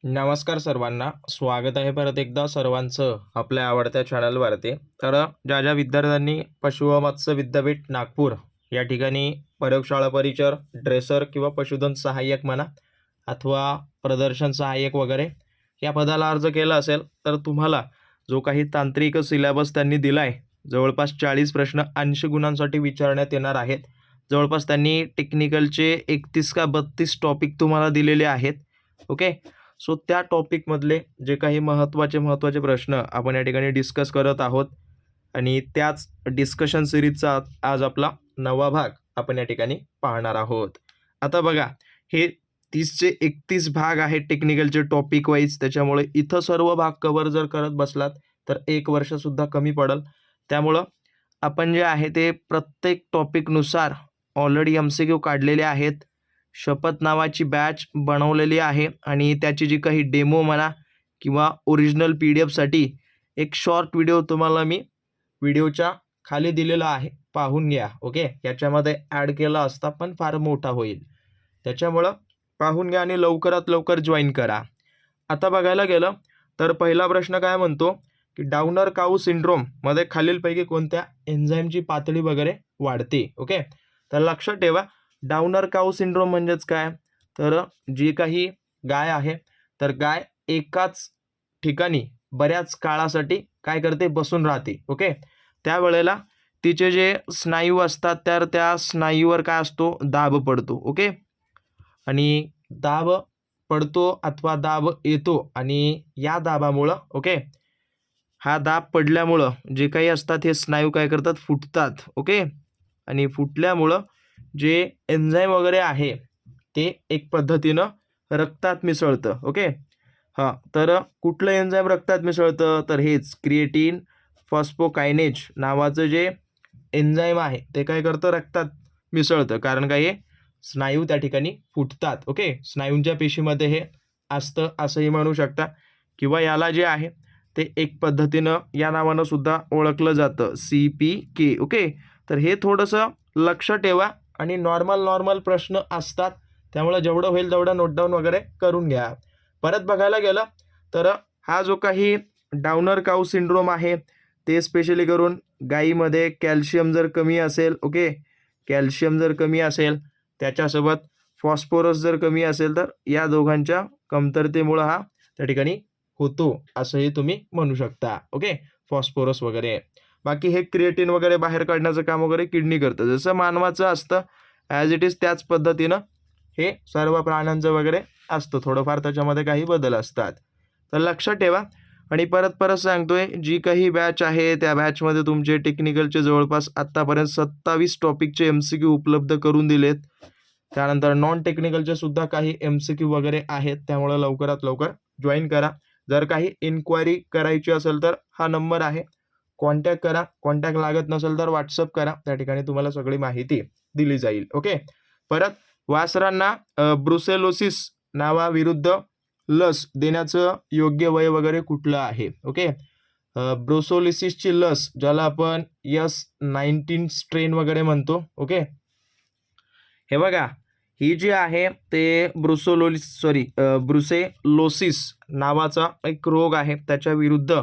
नमस्कार सर्वांना. स्वागत आहे परत एकदा सर्वांचं आपल्या आवडत्या चॅनलवरती. तर ज्या ज्या विद्यार्थ्यांनी पशु व मत्स्य विद्यापीठ नागपूर या ठिकाणी प्रयोगशाळा परिचर, ड्रेसर किंवा पशुधन सहाय्यक म्हणा अथवा प्रदर्शन सहाय्यक वगैरे या पदाला अर्ज केला असेल तर तुम्हाला जो काही तांत्रिक सिलेबस त्यांनी दिला आहे, जवळपास 40 प्रश्न 80 गुणांसाठी विचारण्यात येणार आहेत. जवळपास त्यांनी टेक्निकलचे 31 का 32 टॉपिक तुम्हाला दिलेले आहेत. ओके. सो त्या टॉपिकमधले जे काही महत्त्वाचे प्रश्न आपण या ठिकाणी डिस्कस करत आहोत आणि त्याच डिस्कशन सिरीजचा आज आपला 9वा भाग आपण या ठिकाणी पाहणार आहोत. आता बघा, हे 30चे 31 भाग आहेत टेक्निकलचे टॉपिक वाईज. त्याच्यामुळे इथं सर्व भाग कव्हर जर करत बसलात तर 1 वर्षसुद्धा कमी पडेल. त्यामुळं आपण जे आहे ते प्रत्येक टॉपिकनुसार ऑलरेडी MCQ काढलेले आहेत. शपथ नावाची बॅच बनवलेली आहे आणि त्याची जी काही डेमो म्हणा किंवा ओरिजिनल PDF साठी एक शॉर्ट व्हिडिओ तुम्हाला मी व्हिडिओच्या खाली दिलेला आहे, पाहून घ्या. ओके. याच्यामध्ये ॲड केला असता पण फार मोठा होईल, त्याच्यामुळं पाहून घ्या आणि लवकरात लवकर जॉईन करा. आता बघायला गेलं तर पहिला प्रश्न काय म्हणतो की डाउनर काऊ सिंड्रोममध्ये खालीलपैकी कोणत्या एन्झाईमची पातळी वगैरे वाढते. ओके. तर लक्षात ठेवा, डाउनर काऊ सिंड्रोम म्हणजेच काय, तर जी काही गाय आहे तर गाय एकाच ठिकाणी बऱ्याच काळासाठी काय करते, बसून राहते. ओके. त्यावेळेला तिचे जे स्नायू असतात तर त्या स्नायूवर काय असतो, दाब पडतो. ओके. आणि दाब पडतो अथवा दाब येतो आणि या दाबामुळं ओके, हा दाब पडल्यामुळं जे काही असतात हे स्नायू काय करतात, फुटतात. ओके. आणि फुटल्यामुळं जे एन्झाईम वगैरे आहे ते एक पद्धतीनं रक्तात मिसळतं. ओके. हां, तर कुठलं एन्झाईम रक्तात मिसळतं, तर हेच क्रिएटिन फॉस्फोकायनेज नावाचं जे एन्झाईम आहे ते काय करतं, रक्तात मिसळतं. कारण काय, हे स्नायू त्या ठिकाणी फुटतात. ओके. स्नायूंच्या पेशीमध्ये हे असतं असंही म्हणू शकता, किंवा याला जे आहे ते एक पद्धतीनं या नावानं सुद्धा ओळखलं जातं, CPK. ओके. तर हे थोडंसं लक्ष ठेवा आणि नॉर्मल प्रश्न असतात, त्यामुळे जेवढं होईल तेवढं नोट डाऊन वगैरे करून घ्या. परत बघायला गेलं तर हा जो काही डाउनर काऊ सिंड्रोम आहे ते स्पेशली करून गायीमध्ये कॅल्शियम जर कमी असेल, ओके, कॅल्शियम जर कमी असेल त्याच्यासोबत फॉस्फोरस जर कमी असेल तर या दोघांच्या कमतरतेमुळं हा त्या ठिकाणी होतो असंही तुम्ही म्हणू शकता. ओके. फॉस्फोरस वगैरे. बाकी हे क्रिएटिन वगैरे बाहेर काढण्याचं काम वगैरे किडनी करतं. जसं मानवाचं असतं ॲज इट इज त्याच पद्धतीनं हे सर्व प्राण्यांचं वगैरे असतं. थोडंफार त्याच्यामध्ये काही बदल असतात. तर लक्षात ठेवा. आणि परत सांगतोय, जी काही बॅच आहे त्या बॅचमध्ये तुमचे टेक्निकलचे जवळपास आत्तापर्यंत 27 टॉपिकचे MCQ उपलब्ध करून दिलेत. त्यानंतर नॉन टेक्निकलचे सुद्धा काही MCQ वगैरे आहेत, त्यामुळे लवकरात लवकर जॉईन करा. जर काही इन्क्वायरी करायची असेल तर हा नंबर आहे, कॉन्टॅक्ट करा. कॉन्टॅक्ट लागत नसेल तर व्हॉट्सअप करा, त्या ठिकाणी तुम्हाला सगळी माहिती दिली जाईल. ओके. परत वासरांना ब्रुसेलोसिस नावाविरुद्ध लस देण्याचं योग्य वय वगैरे कुठलं आहे. ओके. ब्रुसेलोसिसची लस ज्याला आपण S19 स्ट्रेन वगैरे म्हणतो. ओके. हे बघा, ही जी आहे ते ब्रुसेलोसिस नावाचा एक रोग आहे, त्याच्या विरुद्ध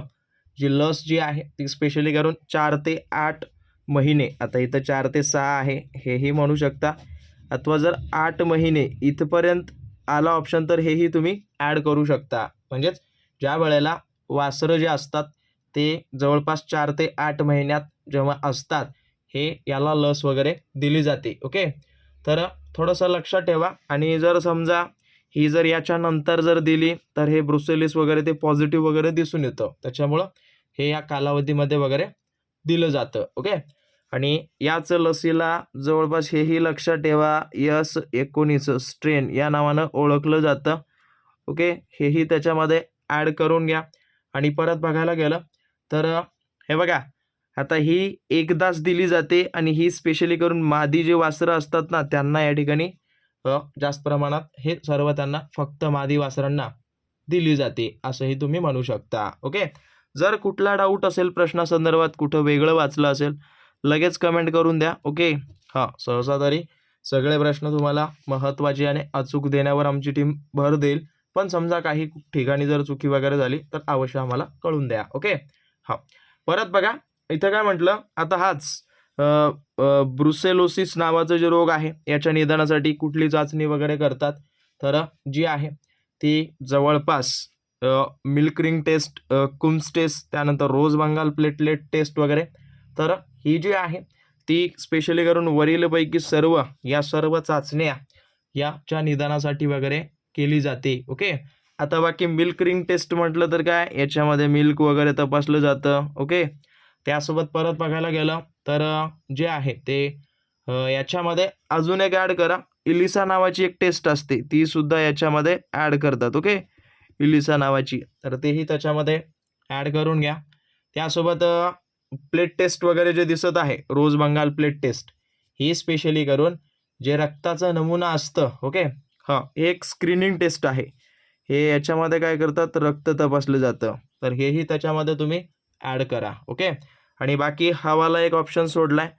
जी लस जी आहे ती स्पेशली करून 4 ते 8 महिने, आता इथं 4 ते 6 आहे हेही म्हणू शकता, अथवा जर 8 महिने इथपर्यंत आला ऑप्शन तर हेही तुम्ही ॲड करू शकता. म्हणजेच ज्या वेळेला वासरं जे असतात ते जवळपास 4 ते 8 महिन्यात जेव्हा असतात हे याला लस वगैरे दिली जाते. ओके. तर थोडंसं लक्षात ठेवा. आणि जर समजा ही जर याच्यानंतर जर दिली तर हे ब्रुसेलिस वगैरे ते पॉझिटिव्ह वगैरे दिसून येतं, त्याच्यामुळं हे या कालावधीमध्ये वगैरे दिलं जातं. ओके. आणि याच लसीला जवळपास हेही लक्षात ठेवा, S19 स्ट्रेन या नावानं ओळखलं जातं. ओके. हेही त्याच्यामध्ये ॲड करून घ्या. आणि परत बघायला गेलं तर हे बघा, आता ही एकदाच दिली जाते आणि ही स्पेशली करून मादी जे वासरं असतात ना त्यांना या ठिकाणी जास्त प्रमाणात हे सर्व त्यांना फक्त मादी वासरांना दिली जाते असंही तुम्ही म्हणू शकता. ओके. जर कुठला डाऊट असेल प्रश्नासंदर्भात, कुठं वेगळं वाचलं असेल, लगेच कमेंट करून द्या. ओके. हां, सहसा तरी सगळे प्रश्न तुम्हाला महत्त्वाचे आणि अचूक देण्यावर आमची टीम भर देईल. पण समजा काही ठिकाणी जर चुकी वगैरे झाली तर अवश्य आम्हाला कळून द्या. ओके. हां, परत बघा इथं काय म्हटलं, आता हाच ब्रुसेलोसिस नावाचा जे रोग आहे याच्या निदानासाठी कुठली चाचणी वगैरे करतात, तर जी आहे ती जवळपास मिल्क रिंग टेस्ट, कुम्स टेस्ट, त्यानंतर रोज बंगाल प्लेटलेट टेस्ट वगैरे. तर ही जी आहे ती स्पेशली करून वरीलपैकी या सर्व चाचण्या याच्या निदानासाठी वगैरे केली जाते. ओके. आता बाकी मिल्क रिंग टेस्ट म्हटलं तर काय, याच्यामध्ये मिल्क वगैरे तपासलं जातं. ओके. त्यासोबत परत बघायला गेलं तर जे आहे ते याच्यामध्ये अजून एक ॲड करा, इलिसा नावाची एक टेस्ट असते, ती सुद्धा याच्यामध्ये ॲड करतात. ओके. इलिसा नावाची, तर तेही त्याच्यामध्ये ॲड करून घ्या. त्यासोबत प्लेट टेस्ट वगैरे जे दिसत आहे, रोज बंगाल प्लेट टेस्ट, ही स्पेशली करून जे रक्ताचा नमुना असतं. ओके. हां, एक स्क्रीनिंग टेस्ट आहे. हे याच्यामध्ये काय करतात, रक्त तपासलं जातं. तर हेही त्याच्यामध्ये तुम्ही ॲड करा. ओके. आणि बाकी हा एक ऑप्शन सोडलाय,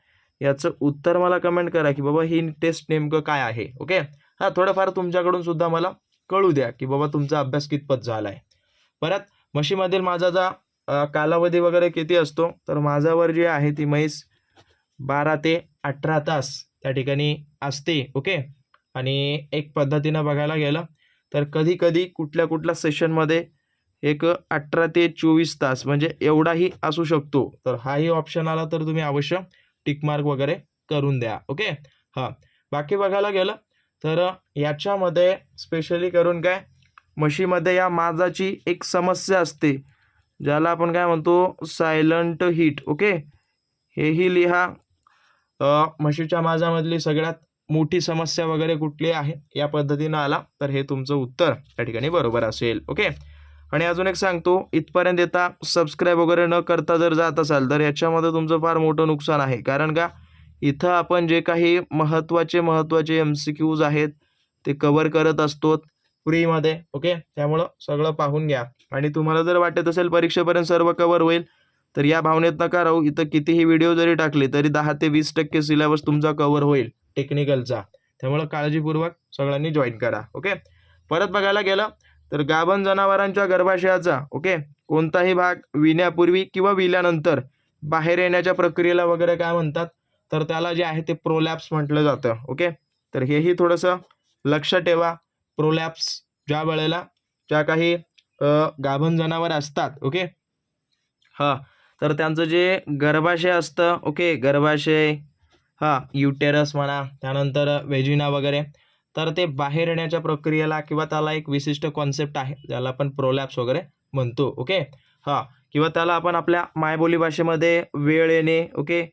याचं उत्तर मला कमेंट करा की बाबा ही टेस्ट नेमकं काय आहे. ओके. हां, थोडंफार तुमच्याकडून सुद्धा मला कळू द्या की बाबा तुमचा अभ्यास कितपत झाला आहे. परत म्हशीमधील माझा कालावधी वगैरे किती असतो, तर माझ्यावर जी आहे ती म्हैस 12 ते 18 तास त्या ठिकाणी असते. ओके. आणि एक पद्धतीनं बघायला गेलं तर कधी-कधी कुठल्या सेशनमध्ये एक 18 ते 24 तास म्हणजे एवढाही असू शकतो. तर हाही ऑप्शन आला तर तुम्ही अवश्य टिक मार्क वगैरे करून द्या. ओके. हां, बाकी बघायला गेलं तर याच्यामध्ये स्पेशली करून काय, म्हशीमध्ये या माजाची एक समस्या असते, ज्याला आपण काय म्हणतो सायलंट हीट. ओके. हेही लिहा. म्हशीच्या माजामधली सगळ्यात मोठी समस्या वगैरे कुठली आहे, या पद्धतीनं आला तर हे तुमचं उत्तर त्या ठिकाणी बरोबर असेल. ओके. आणि अजून एक सांगतो, इथपर्यंत येता सबस्क्राईब वगैरे न करता जर जात असाल तर याच्यामध्ये तुमचं फार मोठं नुकसान आहे. कारण का, इथं आपण जे काही महत्त्वाचे MCQs आहेत ते कव्हर करत असतो फ्रीमध्ये. ओके. त्यामुळं सगळं पाहून घ्या. आणि तुम्हाला जर वाटत असेल परीक्षेपर्यंत सर्व कव्हर होईल, तर या भावनेत नका राहू. इथं कितीही व्हिडिओ जरी टाकले तरी 10 ते 20% सिलेबस तुमचा कव्हर होईल टेक्निकलचा. त्यामुळं काळजीपूर्वक सगळ्यांनी जॉईन करा. ओके. परत बघायला गेलं तर गाभण जनावरांच्या गर्भाशयाचा कोणताही भाग विण्यापूर्वी किंवा विल्यानंतर बाहेर येण्याच्या प्रक्रियेला वगैरे काय म्हणतात, तर त्याला जे आहे ते प्रोलॅप्स म्हटलं जातं. ओके. तर हेही थोडंसं लक्षात ठेवा. प्रोलॅप्स ज्या वेळेला ज्या काही गाभण जनावर असतात. ओके. हां, तर त्यांचं जे गर्भाशय असतं. ओके. गर्भाशय, युटेरस म्हणा, त्यानंतर वेजिना वगैरे, तर ते बाहेर येण्याच्या प्रक्रियेला किंवा त्याला एक विशिष्ट कॉन्सेप्ट आहे, ज्याला आपण प्रोलॅप्स वगैरे म्हणतो. ओके. हां, किंवा त्याला आपण आपल्या मायबोली भाषेमध्ये वेळ येणे, ओके,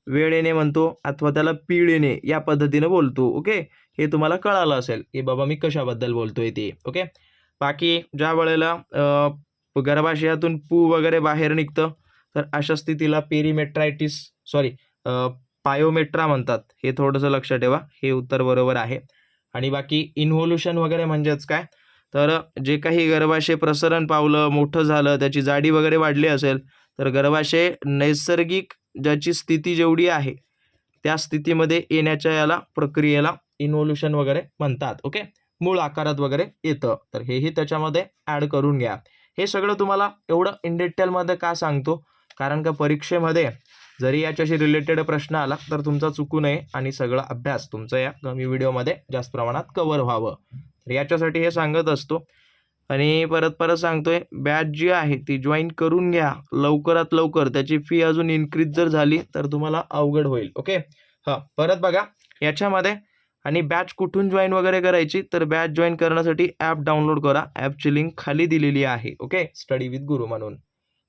वेळ येणे म्हणतो, अथवा त्याला पीळ येणे या पद्धतीनं बोलतो. ओके. हे तुम्हाला कळालं असेल की बाबा मी कशाबद्दल बोलतोय ते. ओके. बाकी ज्या वेळेला गर्भाशयातून पू वगैरे बाहेर निघतं, तर अशा स्थितीला पायोमेट्रा म्हणतात. हे थोडंसं लक्षात ठेवा. हे उत्तर बरोबर आहे. आणि बाकी इन्व्होल्यूशन वगैरे म्हणजेच काय, तर जे काही गर्भाशय प्रसरण पावलं, मोठं झालं, त्याची जाडी वगैरे वाढली असेल, तर गर्भाशय नैसर्गिक ज्याची स्थिती जेवढी आहे त्या स्थितीमध्ये येण्याच्या याला प्रक्रियेला इन्व्होल्यूशन वगैरे म्हणतात. ओके. मूळ आकारात वगैरे येतं. तर हेही त्याच्यामध्ये ॲड करून घ्या. हे सगळं तुम्हाला एवढं इन डिटेलमध्ये का सांगतो, कारण का परीक्षेमध्ये जरी याच्याशी रिलेटेड प्रश्न आला तर तुमचा चुकू नये आणि सगळा अभ्यास तुमचा या कमी व्हिडिओमध्ये जास्त प्रमाणात कव्हर व्हावं. तर याच्यासाठी हे सांगत असतो. आणि परत सांगतोय, बॅच जी आहे ती जॉईन करून घ्या लवकरात लवकर. त्याची फी अजून इन्क्रीज जर झाली तर तुम्हाला अवघड होईल. ओके. हां, परत बघा याच्यामध्ये. आणि बॅच कुठून जॉईन वगैरे करायची, तर बॅच जॉईन करण्यासाठी ॲप डाउनलोड करा. ॲपची लिंक खाली दिलेली आहे. ओके. स्टडी विथ गुरु म्हणून.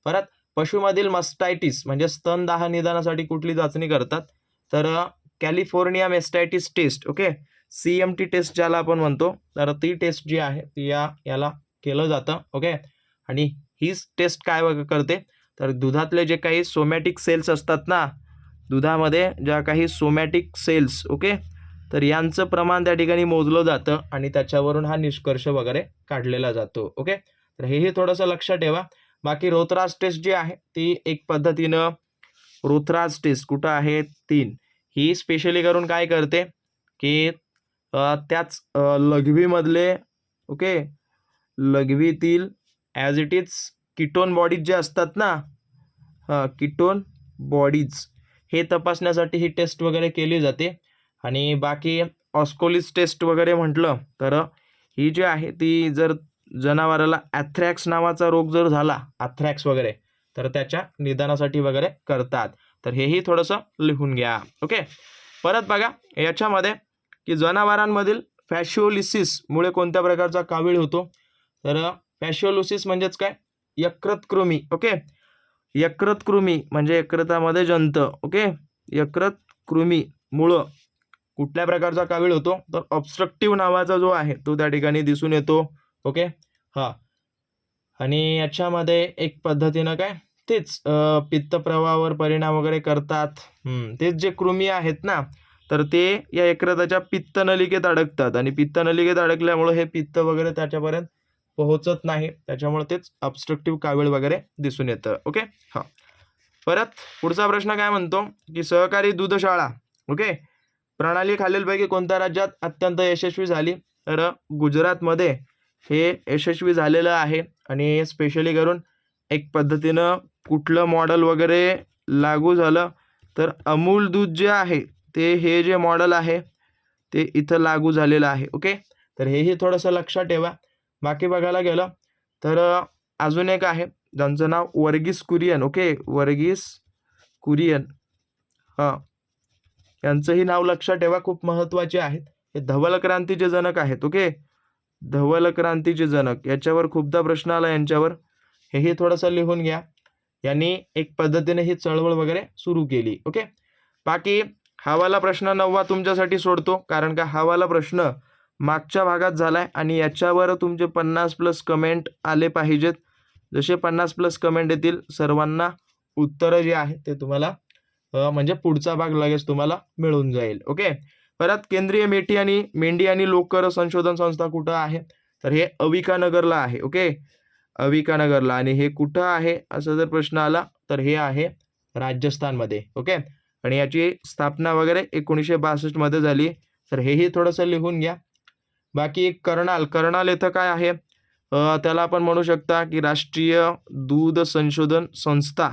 परत पशुमधील मस्टायटिस म्हणजे स्तनदाह निदानासाठी कुठली चाचणी करतात, तर California mastitis test. Okay. CMT test ज्याला आपण म्हणतो, तर ती टेस्ट जी आहे ती याला केलं जातं. ओके. आणि हीच टेस्ट काय करते, तर दुधातले जे काही सोमॅटिक सेल्स असतात ना, दुधामध्ये ज्या काही सोमॅटिक सेल्स, ओके, तर यांचं प्रमाण त्या ठिकाणी मोजलं जातं आणि त्याच्यावरून हा निष्कर्ष वगैरे काढलेला जातो. ओके. तर हेही थोडंसं लक्षात ठेवा. बाकी रोथराज टेस्ट जी आहे ती एक पद्धतीनं रोथराज टेस्ट कुठं आहे 3, ही स्पेशली करून काय करते की त्याच लघवीमधले, ओके, लघवीतील as it is ketone bodies जे असतात ना, कीटोन बॉडीज हे तपासण्यासाठी ही टेस्ट वगैरे केली जाते. आणि बाकी ऑस्कोलिस टेस्ट वगैरे म्हटलं तर ही जी आहे ती जर जनावराला ॲथ्रॅक्स नावाचा रोग जर झाला, ॲथ्रॅक्स वगैरे, तर त्याच्या निदानासाठी वगैरे करतात. तर हेही थोडंसं लिहून घ्या. ओके. परत बघा याच्यामध्ये की जनावरांमधील फॅशिओलिसिसमुळे कोणत्या प्रकारचा कावीळ होतो. तर फॅशिओलिसिस म्हणजेच काय, यकृत कृमी. ओके. यकृत कृमी म्हणजे यकृतामध्ये जंत. ओके. यकृत कृमीमुळं कुठल्या प्रकारचा कावीळ होतो, तर ऑब्स्ट्रक्टिव्ह नावाचा जो आहे तो त्या ठिकाणी दिसून येतो. ओके. हां. आणि याच्यामध्ये एक पद्धतीनं काय तेच पित्तप्रवाहावर परिणाम वगैरे करतात. तेच जे कृमी आहेत ना, तर ते या यकृताच्या पित्तनलिकेत अडकतात आणि पित्तनलिकेत अडकल्यामुळे हे पित्त वगैरे त्याच्यापर्यंत पोहोचत नाही. त्याच्यामुळे तेच ऑब्स्ट्रक्टिव्ह कावीळ वगैरे दिसून येतं. ओके. हां. परत पुढचा प्रश्न काय म्हणतो की सहकारी दूधशाळा ओके प्रणाली खालीलपैकी कोणत्या राज्यात अत्यंत यशस्वी झाली. तर गुजरातमध्ये हे यशस्वी झालेलं आहे. आणि स्पेशली करून एक पद्धतीनं कुठलं मॉडेल वगैरे लागू झालं तर अमूल दूध जे आहे ते हे जे मॉडेल आहे ते इथं लागू झालेलं आहे. ओके. तर हेही थोडंसं लक्षात ठेवा. बाकी बघायला गेलं तर अजून एक आहे ज्यांचं नाव वर्गीस कुरियन. ओके. वर्गीस कुरियन, हां, यांचंही नाव लक्षात ठेवा, खूप महत्त्वाचे आहेत. हे धवल क्रांतीचे जनक आहेत. ओके. धवल क्रांतीचे जनक याच्यावर खूपदा प्रश्न आला यांच्यावर, हेही थोडंसं लिहून घ्या. यांनी एक पद्धतीने ही चळवळ वगैरे सुरू केली. ओके. बाकी हा वाला प्रश्न 9वा तुमच्यासाठी सोडतो, कारण का हा वाला प्रश्न मागच्या भागात झालाय आणि याच्यावर तुमचे 50+ कमेंट आले पाहिजेत. जसे 50+ कमेंट येतील सर्वांना उत्तरं जे आहे ते तुम्हाला म्हणजे पुढचा भाग लगेच तुम्हाला मिळून जाईल. ओके. परत केंद्रीय मेंढी आणि लोकर संशोधन संस्था कुठं आहे, तर हे अविकानगरला आहे. ओके. अविकानगरला. आणि हे कुठं आहे असं जर प्रश्न आला तर हे आहे राजस्थानमध्ये. ओके. आणि याची स्थापना वगैरे 1962 मध्ये झाली. तर हेही थोडंसं लिहून घ्या. बाकी करनाल इथं काय आहे, त्याला आपण म्हणू शकता की राष्ट्रीय दूध संशोधन संस्था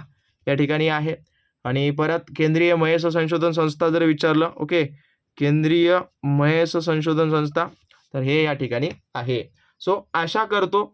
या ठिकाणी आहे. आणि परत केंद्रीय म्हैस संशोधन संस्था जर विचारलं, ओके, केंद्रीय म्हैस संशोधन संस्था, तर हे या ठिकाणी आहे. सो आशा करतो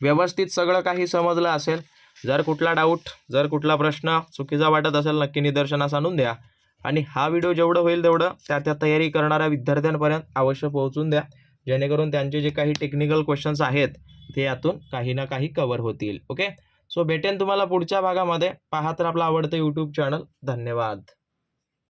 व्यवस्थित सगळं काही समजलं असेल. जर कुठला डाऊट, जर कुठला प्रश्न चुकीचा वाटत असेल नक्की निदर्शनास आणून द्या. आणि हा व्हिडिओ जेवढं होईल तेवढं त्या तयारी करणाऱ्या विद्यार्थ्यांपर्यंत अवश्य पोहोचून द्या, जेणेकरून त्यांचे जे काही टेक्निकल क्वेश्चन्स आहेत ते यातून काही ना काही कव्हर होतील. ओके. सो भेटेन तुम्हाला पुढच्या भागामध्ये. पाहत राहा आपलं आवडतं यूट्यूब चॅनल. धन्यवाद.